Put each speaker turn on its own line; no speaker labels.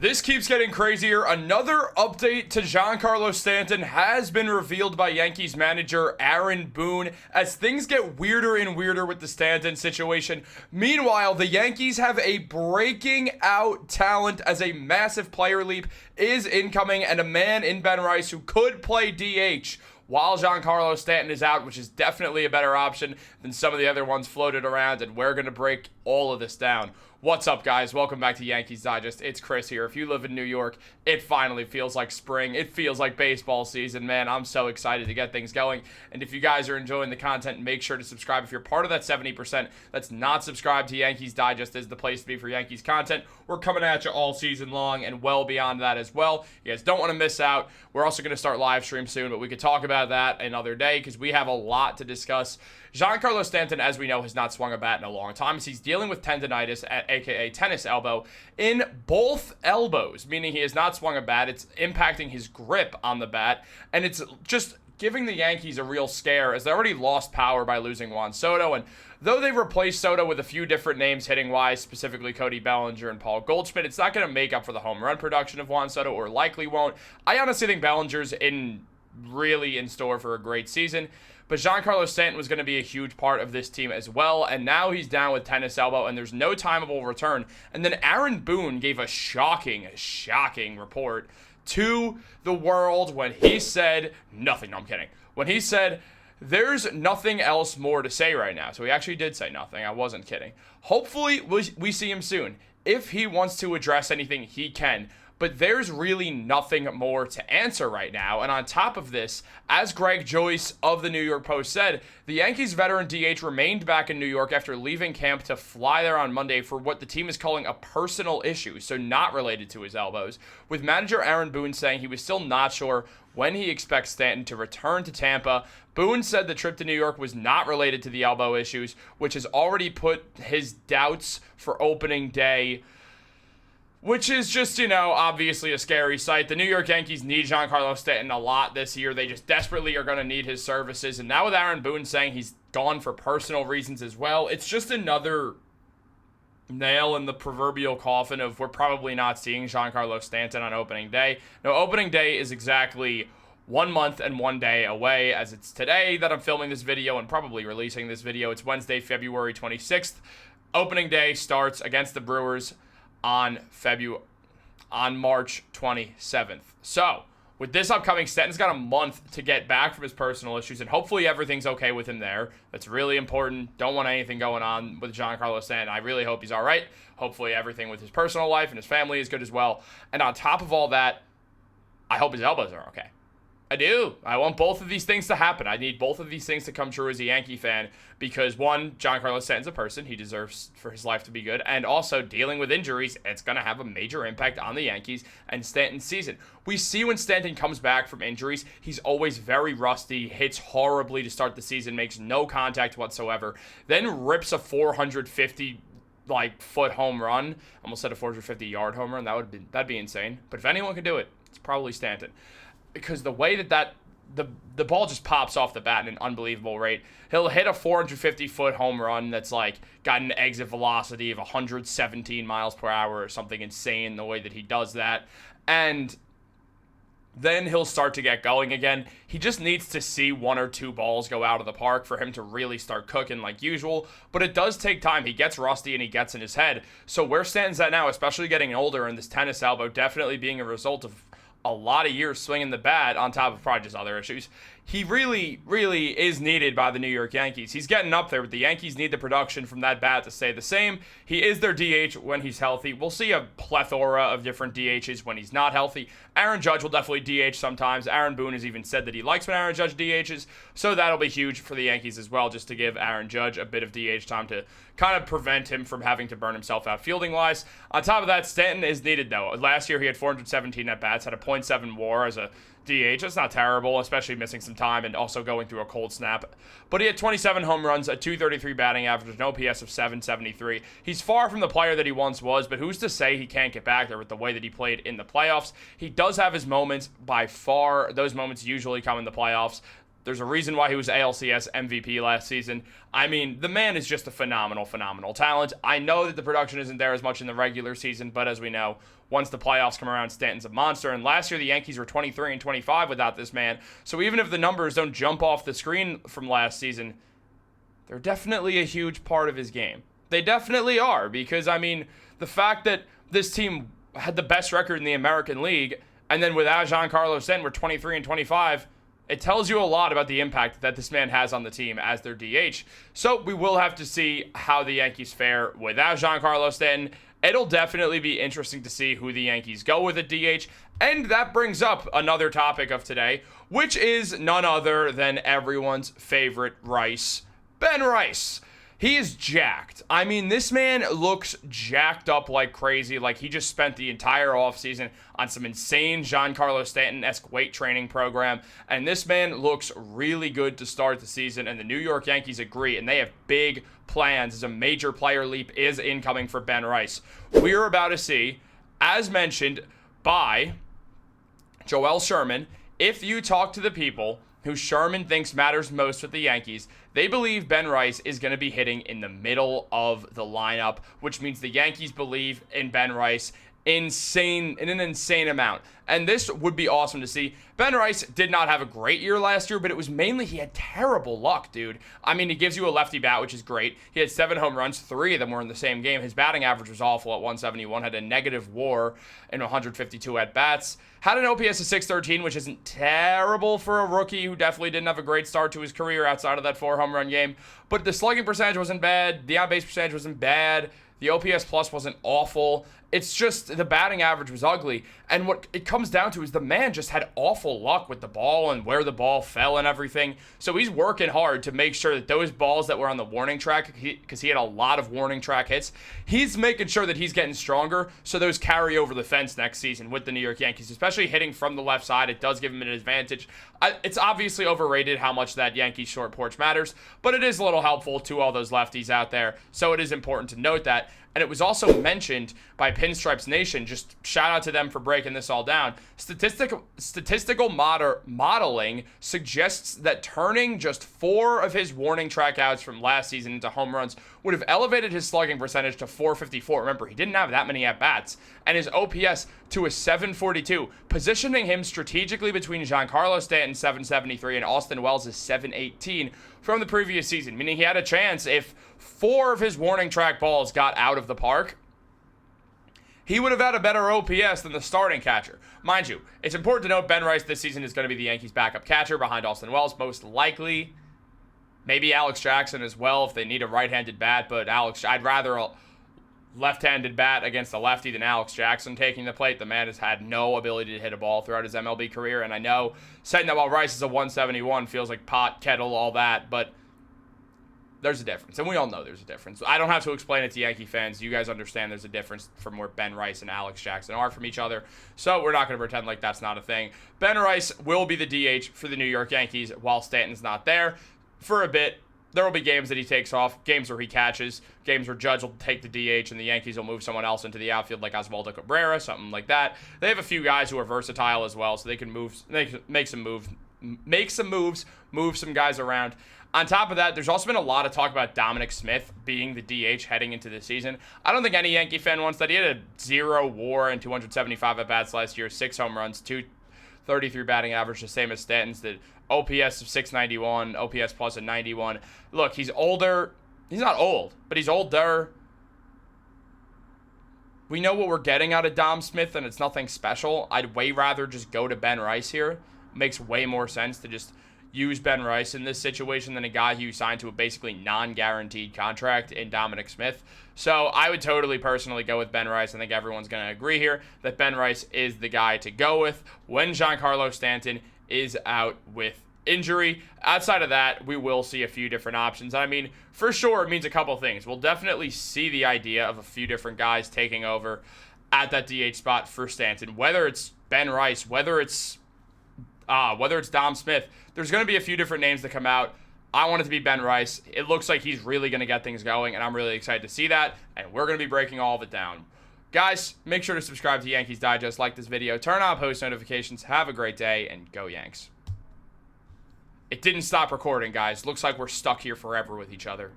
This keeps getting crazier. Another update to Giancarlo Stanton has been revealed by Yankees manager Aaron Boone as things get weirder and weirder with the Stanton situation. Meanwhile, the Yankees have a breaking out talent as a massive player leap is incoming and a man in Ben Rice who could play DH while Giancarlo Stanton is out, which is definitely a better option than some of the other ones floated around, and we're going to break all of this down. What's up, guys? Welcome back to Yankees Digest. It's Chris here. If you live in New York, it finally feels like spring. It feels like baseball season. Man, I'm so excited to get things going. And if you guys are enjoying the content, make sure to subscribe. If you're part of that 70% that's not subscribed to Yankees Digest, is the place to be for Yankees content. We're coming at you all season long and well beyond that as well. You guys don't want to miss out. We're also going to start live stream soon, but we could talk about that another day because we have a lot to discuss. Giancarlo Stanton, as we know, has not swung a bat in a long time as he's dealing with tendonitis, aka tennis elbow, in both elbows, meaning he has not swung a bat. It's impacting his grip on the bat, and it's just giving the Yankees a real scare as they already lost power by losing Juan Soto. And though they replaced Soto with a few different names hitting-wise, specifically Cody Bellinger and Paul Goldschmidt, it's not going to make up for the home run production of Juan Soto, or likely won't. I honestly think Bellinger's really in store for a great season. But Giancarlo Stanton was going to be a huge part of this team as well, and now he's down with tennis elbow, and there's no timeable return. And then Aaron Boone gave a shocking report to the world when he said nothing. No, I'm kidding. When he said, there's nothing else more to say right now. So he actually did say nothing. I wasn't kidding. Hopefully, we see him soon. If he wants to address anything, he can. But there's really nothing more to answer right now. And on top of this, as Greg Joyce of the New York Post said, the Yankees veteran DH remained back in New York after leaving camp to fly there on Monday for what the team is calling a personal issue, so not related to his elbows, with manager Aaron Boone saying he was still not sure when he expects Stanton to return to Tampa. Boone said the trip to New York was not related to the elbow issues, which has already put his doubts for opening day, which is just, obviously a scary sight. The New York Yankees need Giancarlo Stanton a lot this year. They just desperately are going to need his services. And now with Aaron Boone saying he's gone for personal reasons as well, it's just another nail in the proverbial coffin of we're probably not seeing Giancarlo Stanton on opening day. Now, opening day is exactly 1 month and 1 day away, as it's today that I'm filming this video and probably releasing this video. It's Wednesday, February 26th. Opening day starts against the Brewers on March 27th. So, with this upcoming, Stanton's got a month to get back from his personal issues, and hopefully everything's okay with him there. That's really important. Don't want anything going on with Giancarlo Stanton. I really hope he's all right. Hopefully everything with his personal life and his family is good as well. And on top of all that, I hope his elbows are okay. I do. I want both of these things to happen. I need both of these things to come true as a Yankee fan because, one, Giancarlo Stanton's a person. He deserves for his life to be good. And also, dealing with injuries, it's going to have a major impact on the Yankees and Stanton's season. We see when Stanton comes back from injuries, he's always very rusty, hits horribly to start the season, makes no contact whatsoever, then rips a 450-foot home run. Almost said a 450-yard home run. That'd be insane. But if anyone could do it, it's probably Stanton. Because the way that the ball just pops off the bat at an unbelievable rate. He'll hit a 450-foot home run that's got an exit velocity of 117 miles per hour or something insane the way that he does that. And then he'll start to get going again. He just needs to see 1 or 2 balls go out of the park for him to really start cooking like usual. But it does take time. He gets rusty and he gets in his head. So where Stanton's at now, especially getting older and this tennis elbow definitely being a result of a lot of years swinging the bat on top of probably just other issues, he really, really is needed by the New York Yankees. He's getting up there, but the Yankees need the production from that bat to stay the same. He is their DH when he's healthy. We'll see a plethora of different DHs when he's not healthy. Aaron Judge will definitely DH sometimes. Aaron Boone has even said that he likes when Aaron Judge DHs, so that'll be huge for the Yankees as well, just to give Aaron Judge a bit of DH time to kind of prevent him from having to burn himself out fielding-wise. On top of that, Stanton is needed, though. Last year, he had 417 at-bats, had a .7 WAR as a DH. That's not terrible, especially missing some time and also going through a cold snap. But he had 27 home runs, a .233 batting average, an OPS of .773. He's far from the player that he once was, but who's to say he can't get back there with the way that he played in the playoffs? He does have his moments. By far, those moments usually come in the playoffs. There's a reason why he was ALCS MVP last season. I mean, the man is just a phenomenal talent. I know that the production isn't there as much in the regular season, but as we know, once the playoffs come around, Stanton's a monster. And last year, the Yankees were 23-25 without this man. So even if the numbers don't jump off the screen from last season, they're definitely a huge part of his game. They definitely are, because, I mean, the fact that this team had the best record in the American League, and then without Giancarlo Stanton, we're 23-25, it tells you a lot about the impact that this man has on the team as their DH. So we will have to see how the Yankees fare without Giancarlo Stanton. It'll definitely be interesting to see who the Yankees go with at DH. And that brings up another topic of today, which is none other than everyone's favorite Rice, Ben Rice. He is jacked. I mean, this man looks jacked up like crazy. Like he just spent the entire offseason on some insane Giancarlo Stanton-esque weight training program. And this man looks really good to start the season. And the New York Yankees agree. And they have big plans as a major player leap is incoming for Ben Rice. We're about to see, as mentioned by Joel Sherman, if you talk to the people who Sherman thinks matters most with the Yankees, they believe Ben Rice is going to be hitting in the middle of the lineup, which means the Yankees believe in Ben Rice in an insane amount. And this would be awesome to see. Ben Rice did not have a great year last year, but it was mainly he had terrible luck, dude. I mean, he gives you a lefty bat, which is great. He had 7 home runs. 3 of them were in the same game. His batting average was awful at 171, had a negative WAR in 152 at-bats. Had an OPS of 613, which isn't terrible for a rookie who definitely didn't have a great start to his career outside of that 4 home run game. But the slugging percentage wasn't bad. The on-base percentage wasn't bad. The OPS plus wasn't awful. It's just the batting average was ugly. And what it comes down to is the man just had awful luck with the ball and where the ball fell and everything. So he's working hard to make sure that those balls that were on the warning track, because he had a lot of warning track hits, he's making sure that he's getting stronger so those carry over the fence next season with the New York Yankees, especially hitting from the left side. It does give him an advantage. It's obviously overrated how much that Yankee short porch matters, but it is a little helpful to all those lefties out there. So it is important to note that. And it was also mentioned by Pinstripes Nation, just shout out to them for breaking this all down. Statistical modeling suggests that turning just 4 of his warning track outs from last season into home runs would have elevated his slugging percentage to 454. Remember, he didn't have that many at-bats. And his OPS to a 742, positioning him strategically between Giancarlo Stanton 773 and Austin Wells' 718 from the previous season, meaning he had a chance if 4 of his warning track balls got out of the park, he would have had a better OPS than the starting catcher. Mind you, it's important to note Ben Rice this season is going to be the Yankees' backup catcher behind Austin Wells, most likely. Maybe Alex Jackson as well if they need a right-handed bat, but I'd rather a left-handed bat against a lefty than Alex Jackson taking the plate. The man has had no ability to hit a ball throughout his MLB career, and I know saying that while Rice is a 171 feels like pot, kettle, all that, but there's a difference, and we all know there's a difference. I don't have to explain it to Yankee fans. You guys understand there's a difference from where Ben Rice and Alex Jackson are from each other, so we're not going to pretend like that's not a thing. Ben Rice will be the DH for the New York Yankees while Stanton's not there for a bit. There will be games that he takes off, games where he catches, games where Judge will take the DH and the Yankees will move someone else into the outfield like Oswaldo Cabrera, something like that. They have a few guys who are versatile as well, so they can make some moves, move some guys around. On top of that, there's also been a lot of talk about Dominic Smith being the DH heading into the season. I don't think any Yankee fan wants that. He had a 0 WAR and 275 at-bats last year, 6 home runs, 233 batting average, the same as Stanton's. The OPS of 691, OPS plus a 91. Look, he's older. He's not old, but he's older. We know what we're getting out of Dom Smith, and it's nothing special. I'd way rather just go to Ben Rice here. Makes way more sense to just use Ben Rice in this situation than a guy who signed to a basically non-guaranteed contract in Dominic Smith. So I would totally personally go with Ben Rice. I think everyone's going to agree here that Ben Rice is the guy to go with when Giancarlo Stanton is out with injury. Outside of that, we will see a few different options. I mean, for sure, it means a couple things. We'll definitely see the idea of a few different guys taking over at that DH spot for Stanton, whether it's Ben Rice, whether it's Dom Smith. There's going to be a few different names that come out. I want it to be Ben Rice. It looks like he's really going to get things going, and I'm really excited to see that, and we're going to be breaking all of it down. Guys, make sure to subscribe to Yankees Digest, like this video, turn on post notifications, have a great day, and go Yanks. It didn't stop recording, guys. Looks like we're stuck here forever with each other.